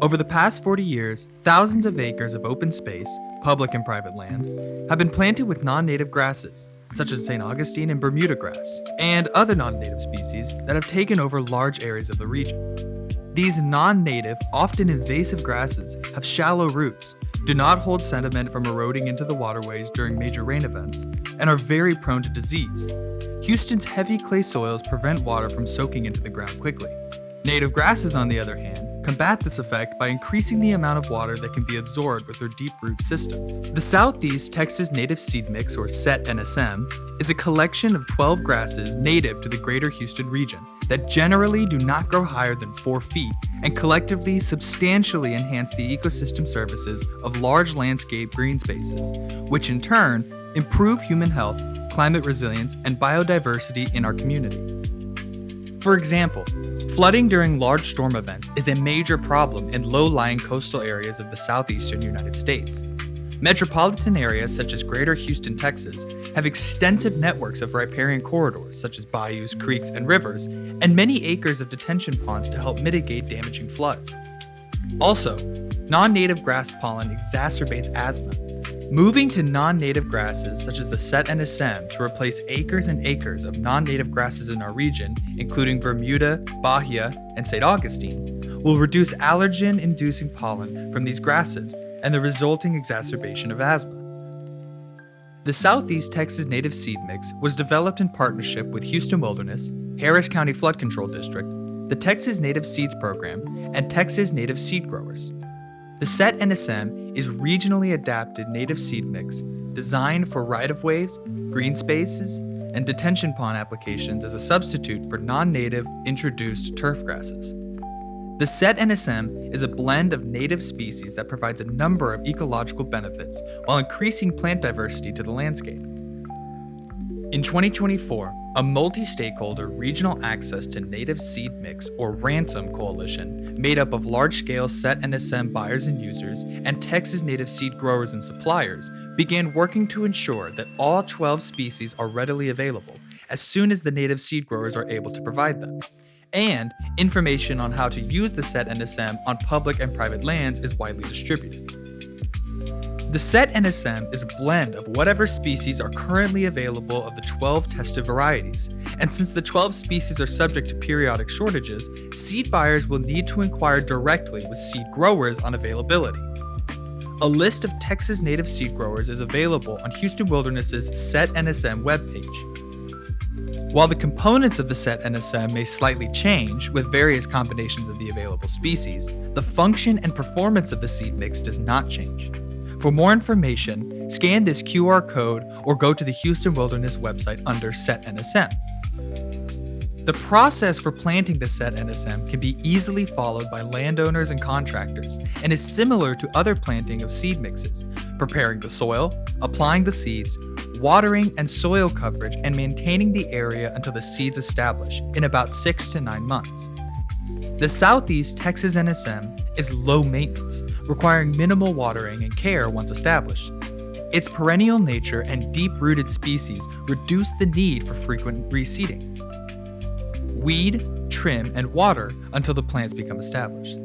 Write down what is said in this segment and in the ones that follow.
Over the past 40 years, thousands of acres of open space, public and private lands, have been planted with non-native grasses, such as St. Augustine and Bermuda grass, and other non-native species that have taken over large areas of the region. These non-native, often invasive grasses have shallow roots, do not hold sediment from eroding into the waterways during major rain events, and are very prone to disease. Houston's heavy clay soils prevent water from soaking into the ground quickly. Native grasses, on the other hand, combat this effect by increasing the amount of water that can be absorbed with their deep root systems. The Southeast Texas Native Seed Mix, or SET NSM, is a collection of 12 grasses native to the greater Houston region that generally do not grow higher than 4 feet and collectively substantially enhance the ecosystem services of large landscape green spaces, which in turn improve human health, climate resilience, and biodiversity in our community. For example, flooding during large storm events is a major problem in low-lying coastal areas of the southeastern United States. Metropolitan areas such as Greater Houston, Texas, have extensive networks of riparian corridors such as bayous, creeks, and rivers, and many acres of detention ponds to help mitigate damaging floods. Also, non-native grass pollen exacerbates asthma. Moving to non-native grasses such as the SET NSM to replace acres and acres of non-native grasses in our region, including Bermuda, Bahia, and St. Augustine, will reduce allergen-inducing pollen from these grasses and the resulting exacerbation of asthma. The Southeast Texas Native Seed Mix was developed in partnership with Houston Wilderness, Harris County Flood Control District, the Texas Native Seeds Program, and Texas Native Seed Growers. The SET NSM is regionally adapted native seed mix designed for right-of-ways, green spaces, and detention pond applications as a substitute for non-native introduced turf grasses. The SET NSM is a blend of native species that provides a number of ecological benefits while increasing plant diversity to the landscape. In 2024, a multi-stakeholder regional access to native seed mix or ransom coalition made up of large-scale SET NSM buyers and users and Texas native seed growers and suppliers began working to ensure that all 12 species are readily available as soon as the native seed growers are able to provide them. And information on how to use the SET NSM on public and private lands is widely distributed. The SET NSM is a blend of whatever species are currently available of the 12 tested varieties, and since the 12 species are subject to periodic shortages, seed buyers will need to inquire directly with seed growers on availability. A list of Texas native seed growers is available on Houston Wilderness's SET NSM webpage. While the components of the SET NSM may slightly change with various combinations of the available species, the function and performance of the seed mix does not change. For more information, scan this QR code or go to the Houston Wilderness website under SET NSM. The process for planting the SET NSM can be easily followed by landowners and contractors and is similar to other planting of seed mixes, preparing the soil, applying the seeds, watering and soil coverage, and maintaining the area until the seeds establish in about 6 to 9 months. The Southeast Texas NSM is low maintenance, requiring minimal watering and care once established. Its perennial nature and deep-rooted species reduce the need for frequent reseeding. Weed, trim, and water until the plants become established.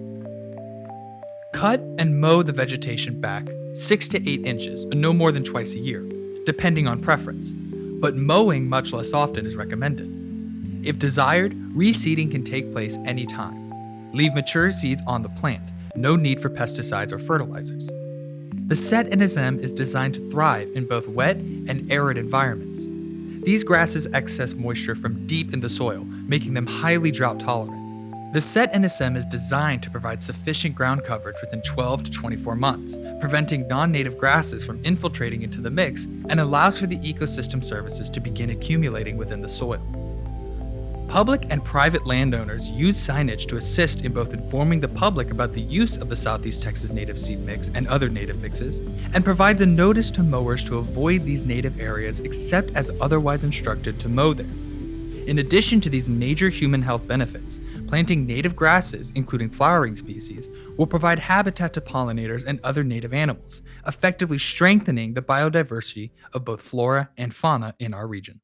Cut and mow the vegetation back 6 to 8 inches, no more than twice a year, depending on preference, but mowing much less often is recommended. If desired, reseeding can take place anytime. Leave mature seeds on the plant. No need for pesticides or fertilizers. The SET NSM is designed to thrive in both wet and arid environments. These grasses access moisture from deep in the soil, making them highly drought tolerant. The SET NSM is designed to provide sufficient ground coverage within 12 to 24 months, preventing non-native grasses from infiltrating into the mix, and allows for the ecosystem services to begin accumulating within the soil. Public and private landowners use signage to assist in both informing the public about the use of the Southeast Texas native seed mix and other native mixes, and provides a notice to mowers to avoid these native areas except as otherwise instructed to mow there. In addition to these major human health benefits, planting native grasses, including flowering species, will provide habitat to pollinators and other native animals, effectively strengthening the biodiversity of both flora and fauna in our region.